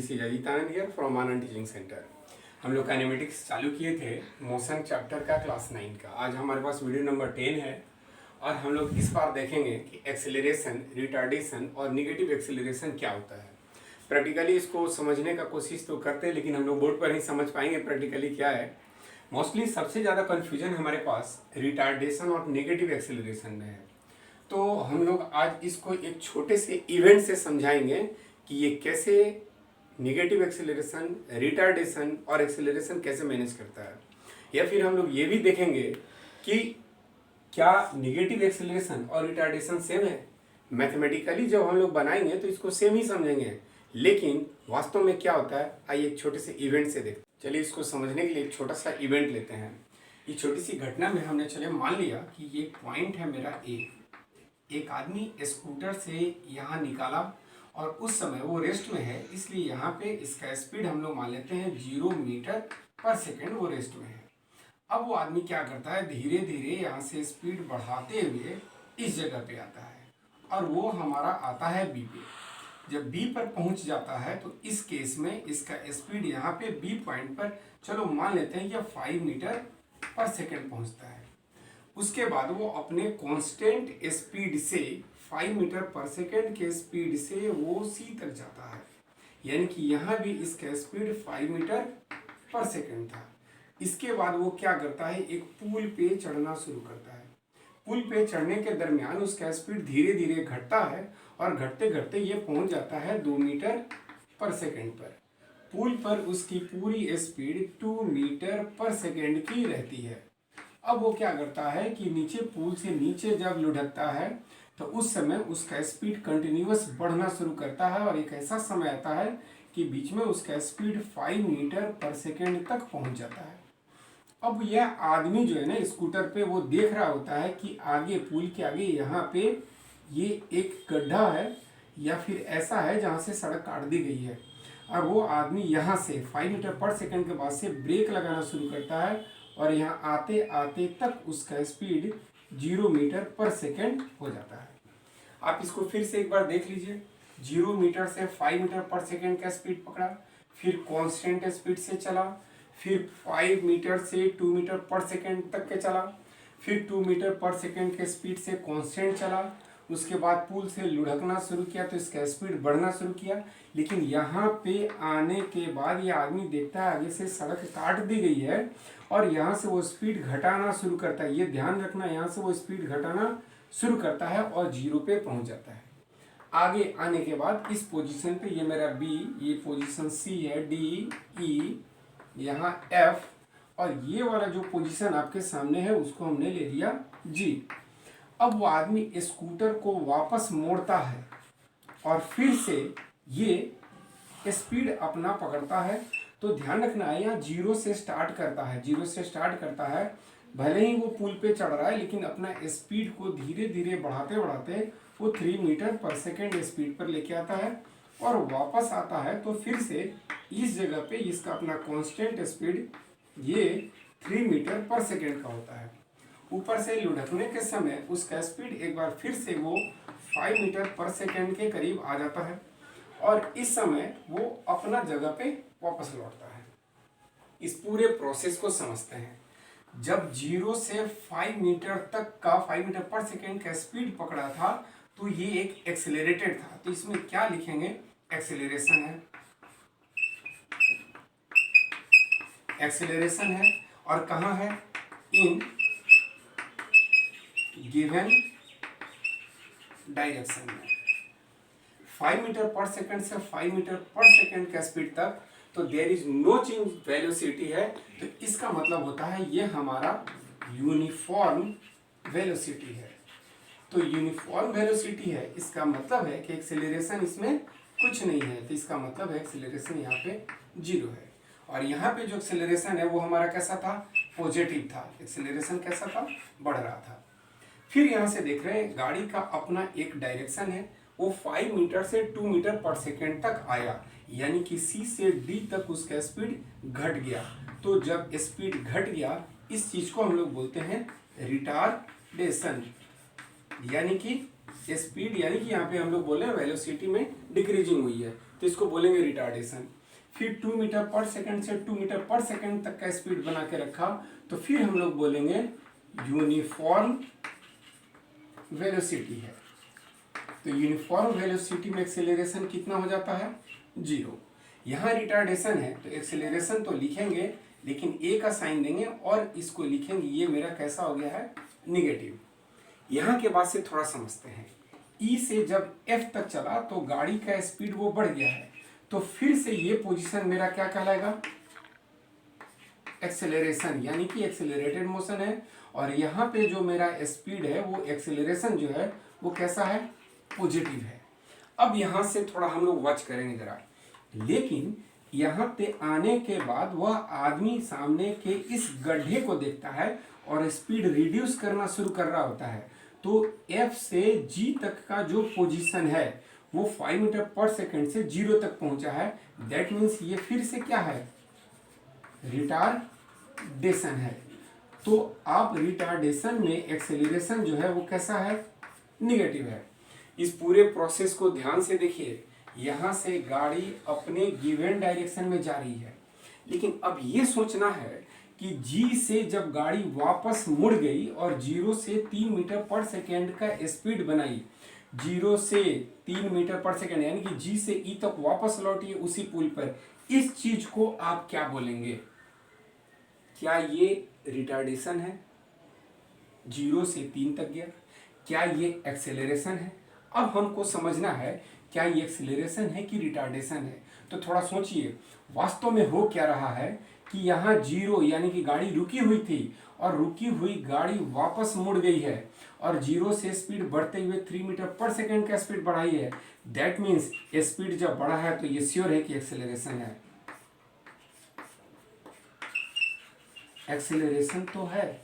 This is Ajit Anand here from Anand teaching centre. हम लोग kinematics चालू किए थे मोशन चैप्टर का क्लास 9 का। आज हमारे पास वीडियो नंबर 10 है और हम लोग इस बार देखेंगे कि एक्सेलरेशन, रिटार्डेशन और निगेटिव एक्सेलरेशन क्या होता है। प्रैक्टिकली इसको समझने का कोशिश तो करते हैं, लेकिन हम लोग बोर्ड पर ही समझ पाएंगे प्रैक्टिकली क्या है। मोस्टली सबसे ज़्यादा कन्फ्यूजन हमारे पास रिटार्डेशन और निगेटिव एक्सेलरेशन में है। तो हम लोग आज इसको एक छोटे से इवेंट से समझाएंगे कि ये कैसे निगेटिव एक्सेलरेशन, रिटार्डेशन और एक्सेलरेशन कैसे मैनेज करता है। या फिर हम लोग ये भी देखेंगे कि क्या निगेटिव एक्सेलरेशन और रिटार्डेशन सेम है। मैथमेटिकली जब हम लोग बनाएंगे तो इसको सेम ही समझेंगे, लेकिन वास्तव में क्या होता है आइए एक छोटे से इवेंट से देखते हैं। चलिए इसको समझने के लिए एक छोटा सा इवेंट लेते हैं। ये छोटी सी घटना में हमने चलिए मान लिया कि ये पॉइंट है मेरा ए। एक आदमी स्कूटर से यहाँ निकाला और उस समय वो रेस्ट में है, इसलिए यहाँ पे इसका स्पीड हम लोग मान लेते हैं 0 मीटर पर सेकेंड, वो रेस्ट में है। अब वो आदमी क्या करता है, धीरे धीरे यहाँ से स्पीड बढ़ाते हुए इस जगह पे आता है और वो हमारा आता है बी पे। जब बी पर पहुँच जाता है तो इस केस में इसका स्पीड यहाँ पे बी पॉइंट पर चलो मान लेते हैं कि 5 मीटर पर सेकेंड पहुँचता है। उसके बाद वो अपने कांस्टेंट स्पीड से 5 मीटर पर सेकेंड के स्पीड से वो सी तक जाता है, यानी कि यहाँ भी इसका स्पीड 5 मीटर पर सेकेंड था। इसके बाद वो क्या करता है, एक पुल पे चढ़ना शुरू करता है। पुल पे चढ़ने के दरमियान उसका स्पीड धीरे धीरे घटता है और घटते घटते ये पहुंच जाता है 2 मीटर पर सेकेंड पर। पुल पर उसकी पूरी स्पीड 2 मीटर पर सेकेंड की रहती है। अब वो क्या करता है कि नीचे पुल से नीचे जब लुढ़कता है तो उस समय उसका स्पीड कंटिन्यूअस बढ़ना शुरू करता है और एक ऐसा समय आता है कि बीच में उसका स्पीड 5 मीटर पर सेकेंड तक पहुंच जाता है। अब यह आदमी जो है ना स्कूटर पे, वो देख रहा होता है कि आगे पुल के आगे यहाँ पे ये एक गड्ढा है या फिर ऐसा है जहाँ से सड़क काट दी गई है, और वो आदमी यहाँ से 5 मीटर पर सेकेंड के बाद से ब्रेक लगाना शुरू करता है और यहाँ आते आते तक उसका स्पीड 0 मीटर पर सेकेंड हो जाता है। आप इसको फिर से एक बार देख लीजिए। 0 मीटर से 5 मीटर पर सेकेंड का स्पीड पकड़ा, फिर कांस्टेंट स्पीड से चला, फिर 5 मीटर से 2 मीटर पर सेकेंड तक के चला, फिर 2 मीटर पर सेकेंड के स्पीड से कांस्टेंट चला। उसके बाद पुल से लुढ़कना शुरू किया तो इसका स्पीड बढ़ना शुरू किया। लेकिन यहाँ पे आने के बाद ये आदमी देखता है आगे से सड़क काट दी गई है और यहाँ से वो स्पीड घटाना शुरू करता है। ये ध्यान रखना, यहाँ से वो स्पीड घटाना शुरू करता है और 0 पे पहुँच जाता है। आगे आने के बाद इस पोजीशन पे, ये मेरा बी, ये पोजीशन सी है, डी, ई, यहाँ एफ, और ये वाला जो पोजीशन आपके सामने है उसको हमने ले लिया जी। अब वो आदमी स्कूटर को वापस मोड़ता है और फिर से ये स्पीड अपना पकड़ता है। तो ध्यान रखना है, यहाँ 0 से स्टार्ट करता है, 0 से स्टार्ट करता है। भले ही वो पुल पे चढ़ रहा है लेकिन अपना स्पीड को धीरे धीरे बढ़ाते बढ़ाते वो 3 मीटर पर सेकेंड स्पीड पर लेके आता है और वापस आता है। तो फिर से इस जगह पे इसका अपना कांस्टेंट स्पीड ये 3 मीटर पर सेकेंड का होता है। ऊपर से लुढ़कने के समय उसका स्पीड एक बार फिर से वो 5 मीटर पर सेकेंड के करीब आ जाता है और इस समय वो अपना जगह पे वापस लौटता है। इस पूरे प्रोसेस को समझते हैं। जब 0 से 5 मीटर तक का 5 मीटर पर सेकेंड का स्पीड पकड़ा था तो ये एक एक्सेलरेटेड था। तो इसमें क्या लिखेंगे, एक्सेलरेशन है, एक्सेलरेशन है, और कहाँ है, इन गिवन डायरेक्शन में। 5 मीटर पर सेकेंड से 5 मीटर पर सेकेंड का स्पीड तक तो there is no change velocity है। तो इसका मतलब होता है ये हमारा यूनिफॉर्म वेलोसिटी है। तो यूनिफॉर्म वेलोसिटी है, इसका मतलब है कि एक्सेलरेशन इसमें कुछ नहीं है। तो इसका मतलब है एक्सेलरेशन यहाँ पे 0 है। और यहाँ पे जो एक्सेलरेशन है वो हमारा कैसा था, पॉजिटिव था। एक्सेलरेशन कैसा था, बढ़ रहा था। फिर यहाँ से देख रहे हैं गाड़ी का अपना एक डायरेक्शन है, वो 5 मीटर से 2 मीटर पर सेकेंड तक आया, यानी कि सी से डी तक उसका स्पीड घट गया। तो जब स्पीड घट गया इस चीज को हम लोग बोलते हैं रिटार्डेशन, यानी कि स्पीड यानी कि यहाँ पे हम लोग बोले वेलोसिटी में डिक्रीजिंग हुई है, तो इसको बोलेंगे रिटार्डेशन। फिर 2 मीटर पर सेकंड से 2 मीटर पर सेकंड तक का स्पीड बना के रखा, तो फिर हम लोग बोलेंगे यूनिफॉर्म वेलोसिटी है। तो यूनिफॉर्म वेलोसिटी में एक्सेलरेशन कितना हो जाता है, 0। यहाँ रिटार्डेशन है तो एक्सेलरेशन तो लिखेंगे, लेकिन ए का साइन देंगे और इसको लिखेंगे, ये मेरा कैसा हो गया है, निगेटिव। यहाँ के बाद से थोड़ा समझते हैं, ई से जब एफ तक चला तो गाड़ी का स्पीड वो बढ़ गया है, तो फिर से ये पोजीशन मेरा क्या कहलाएगा, एक्सेलरेशन, यानी कि एक्सेलरेटेड मोशन है। और यहाँ पे जो मेरा स्पीड है वो एक्सेलरेशन जो है वो कैसा है, पॉजिटिव है। अब यहाँ से थोड़ा हम लोग वॉच करेंगे जरा, लेकिन यहाँ पे आने के बाद वह आदमी सामने के इस गड्ढे को देखता है और स्पीड रिड्यूस करना शुरू कर रहा होता है। तो F से G तक का जो पोजीशन है वो 5 मीटर पर सेकंड से 0 तक पहुंचा है। दैट मीन्स ये फिर से क्या है, रिटार्डेशन है। तो आप रिटार्डेशन में एक्सेलरेशन जो है वो कैसा है, निगेटिव है। इस पूरे प्रोसेस को ध्यान से देखिए, यहाँ से गाड़ी अपने गिवन डायरेक्शन में जा रही है, लेकिन अब ये सोचना है कि G से जब गाड़ी वापस मुड़ गई और 0 से 3 मीटर पर सेकेंड का स्पीड बनाई, 0 से 3 मीटर पर सेकेंड यानी कि G से E तक वापस लौटी है उसी पुल पर, इस चीज को आप क्या बोलेंगे, क्या ये रिटार्डेशन है, 0 से 3 तक गया, क्या ये एक्सेलरेशन है। अब हमको समझना है क्या ये एक्सेलरेशन है कि रिटार्डेशन है। तो थोड़ा सोचिए वास्तव में हो क्या रहा है कि यहाँ 0 यानी कि गाड़ी रुकी हुई थी और रुकी हुई गाड़ी वापस मुड़ गई है और 0 से स्पीड बढ़ते हुए 3 मीटर पर सेकेंड का स्पीड बढ़ाई है। दैट मीन्स स्पीड जब बढ़ा है तो ये श्योर है कि एक्सेलरेशन है। एक्सेलरेशन तो है,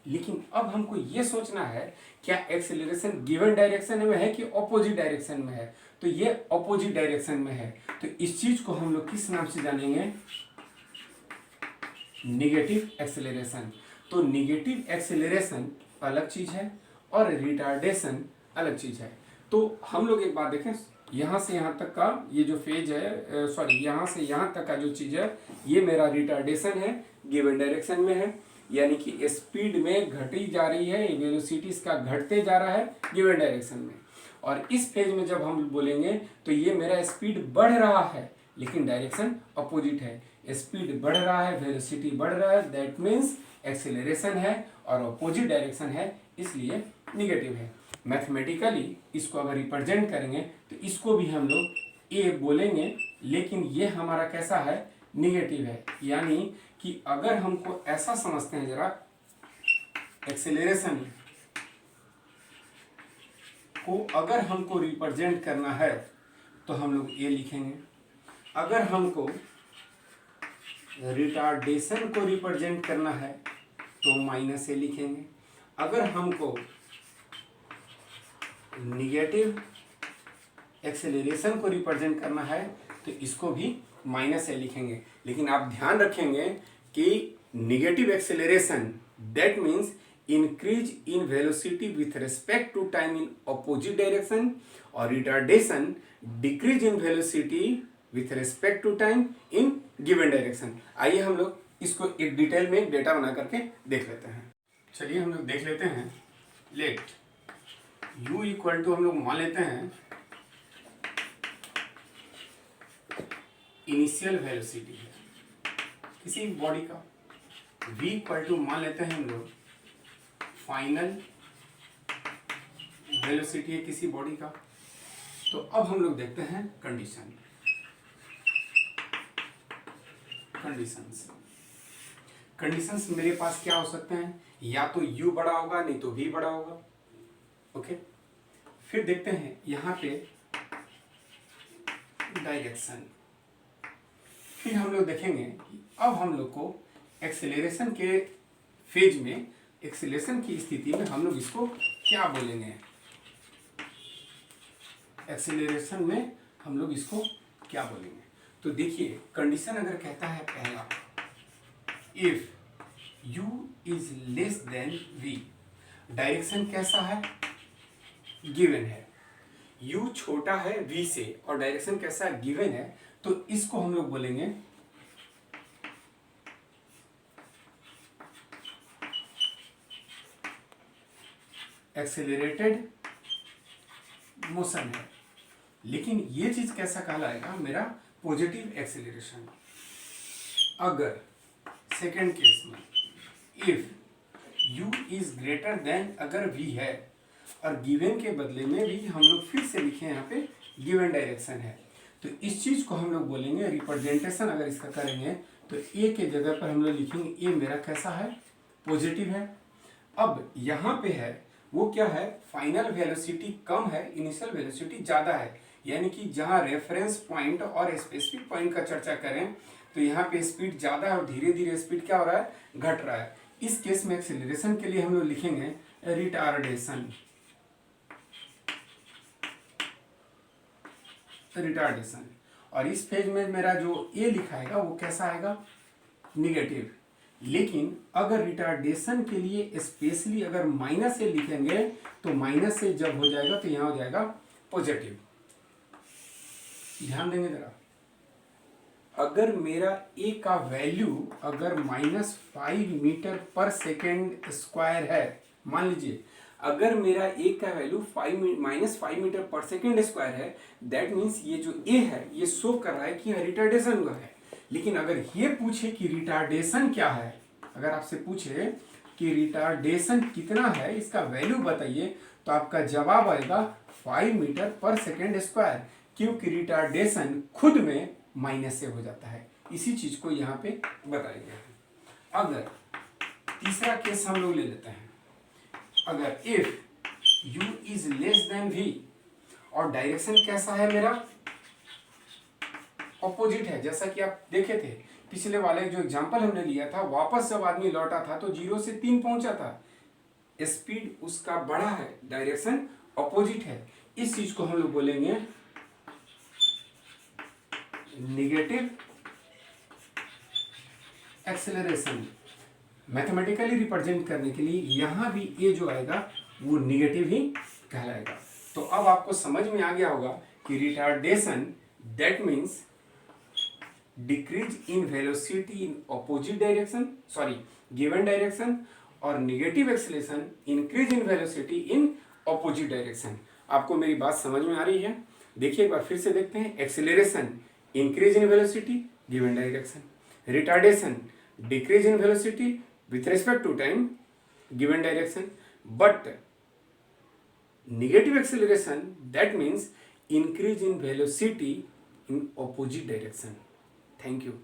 लेकिन अब हमको ये सोचना है क्या एक्सेलरेशन गिवन डायरेक्शन में है कि ऑपोजिट डायरेक्शन में है। तो ये ऑपोजिट डायरेक्शन में है, तो इस चीज को हम लोग किस नाम से जानेंगे, निगेटिव एक्सेलरेशन। तो निगेटिव एक्सेलरेशन अलग चीज है और रिटार्डेशन अलग चीज है। तो हम लोग एक बात देखें, यहाँ से यहाँ तक का ये जो फेज है, सॉरी यहाँ से यहाँ तक का जो चीज है ये मेरा रिटार्डेशन है, गिवन डायरेक्शन में है, यानी कि स्पीड में घटी जा रही है, वेलोसिटी इसका घटते जा रहा है गिवन डायरेक्शन में। और इस फेज में जब हम बोलेंगे तो ये मेरा स्पीड बढ़ रहा है लेकिन डायरेक्शन अपोजिट है, स्पीड बढ़ रहा है, वेलोसिटी बढ़ रहा है, दैट मीन्स एक्सेलरेशन है और अपोजिट डायरेक्शन है, इसलिए निगेटिव है। मैथमेटिकली इसको अगर रिप्रेजेंट करेंगे तो इसको भी हम लोग ए बोलेंगे, लेकिन ये हमारा कैसा है, निगेटिव है। यानी कि अगर हमको ऐसा समझते हैं जरा, एक्सेलरेशन को अगर हमको रिप्रेजेंट करना है तो हम लोग ए लिखेंगे, अगर हमको रिटार्डेशन को रिप्रेजेंट करना है तो माइनस ए लिखेंगे, अगर हमको निगेटिव एक्सेलरेशन को रिप्रेजेंट करना है तो इसको भी माइनस ए लिखेंगे। लेकिन आप ध्यान रखेंगे कि negative acceleration that means increase in velocity with respect to time in opposite direction, और retardation decrease in velocity with respect to time in given direction. आइए हम लोग इसको एक डिटेल में डेटा बना करके देख लेते हैं। चलिए हम लोग देख लेते हैं। लेट u इक्वल टू हम लोग मान लेते हैं इनिशियल वेलोसिटी है किसी बॉडी का, v इक्वल टू मान लेते हैं हम लोग फाइनल वेलोसिटी है किसी बॉडी का। तो अब हम लोग देखते हैं कंडीशंस मेरे पास क्या हो सकते हैं, या तो u बड़ा होगा नहीं तो v बड़ा होगा। ओके, फिर देखते हैं यहाँ पे डायरेक्शन। फिर हम लोग देखेंगे कि अब हम लोग को एक्सेलरेशन के फेज में, एक्सेलरेशन की स्थिति में हम लोग इसको क्या बोलेंगे, एक्सेलरेशन में हम लोग इसको क्या बोलेंगे। तो देखिए कंडीशन अगर कहता है पहला, if u is less than v, direction कैसा है, गिवन है, u छोटा है v से और डायरेक्शन कैसा गिवन है, तो इसको हम लोग बोलेंगे एक्सेलरेटेड मोशन है। लेकिन ये चीज कैसा कहलाएगा, मेरा पॉजिटिव एक्सेलरेशन। अगर सेकेंड केस में if u is greater than, अगर v है और गिवन के बदले में भी हम लोग फिर से लिखे यहाँ पे गिवन डायरेक्शन है, तो इस चीज को हम लोग बोलेंगे रिप्रेजेंटेशन। अगर इसका करेंगे तो a के जगह पर हम लोग लिखेंगे a मेरा कैसा है, पॉजिटिव है। अब यहाँ पे है वो क्या है, फाइनल वेलोसिटी कम है, इनिशियल वेलोसिटी ज्यादा है। यानी कि जहाँ रेफरेंस पॉइंट और स्पेसिफिक पॉइंट का चर्चा करें तो यहाँ पे स्पीड ज्यादा है और धीरे धीरे स्पीड क्या हो रहा है, घट रहा है। इस केस में एक्सेलरेशन के लिए हम लोग लिखेंगे रिटार्डेशन। रिटार्डेशन। और इस फेज में मेरा जो ए लिखाएगा वो कैसा आएगा, निगेटिव। लेकिन अगर रिटार्डेशन के लिए स्पेशली अगर माइनस ए लिखेंगे तो माइनस से जब हो जाएगा तो यहाँ हो जाएगा पॉजिटिव। ध्यान देंगे जरा, अगर मेरा ए का वैल्यू अगर -5 मीटर पर सेकेंड स्क्वायर है, मान लीजिए अगर मेरा ए का वैल्यू -5 मीटर पर सेकेंड स्क्वायर है, दैट मीन्स ये जो ए है ये शो कर रहा है कि रिटार्डेशन हुआ है। लेकिन अगर ये पूछे कि रिटार्डेशन क्या है, अगर आपसे पूछे कि रिटार्डेशन कितना है, इसका वैल्यू बताइए, तो आपका जवाब आएगा 5 मीटर पर सेकेंड स्क्वायर, क्योंकि रिटार्डेशन खुद में माइनस से हो जाता है। इसी चीज को यहाँ पे बताया गया है। अगर तीसरा केस हम लोग ले लेते हैं, अगर if u is less than v और डायरेक्शन कैसा है, मेरा ऑपोजिट है। जैसा कि आप देखे थे पिछले वाले जो एग्जांपल हमने लिया था, वापस जब आदमी लौटा था तो 0 से 3 पहुंचा था, स्पीड उसका बढ़ा है, डायरेक्शन ऑपोजिट है। इस चीज को हम लोग बोलेंगे निगेटिव एक्सेलरेशन। मैथमेटिकली रिप्रेजेंट करने के लिए यहां भी ए जो आएगा वो निगेटिव ही कहलाएगा। तो अब आपको समझ में आ गया होगा कि retardation that means decrease in velocity in opposite direction, sorry given direction, और negative acceleration increase in velocity in opposite direction. आपको मेरी बात समझ में आ रही है? देखिए एक बार फिर से देखते हैं। Acceleration increase in velocity given direction, retardation decrease in velocity with respect to time given direction, but negative acceleration that means increase in velocity in opposite direction. Thank you.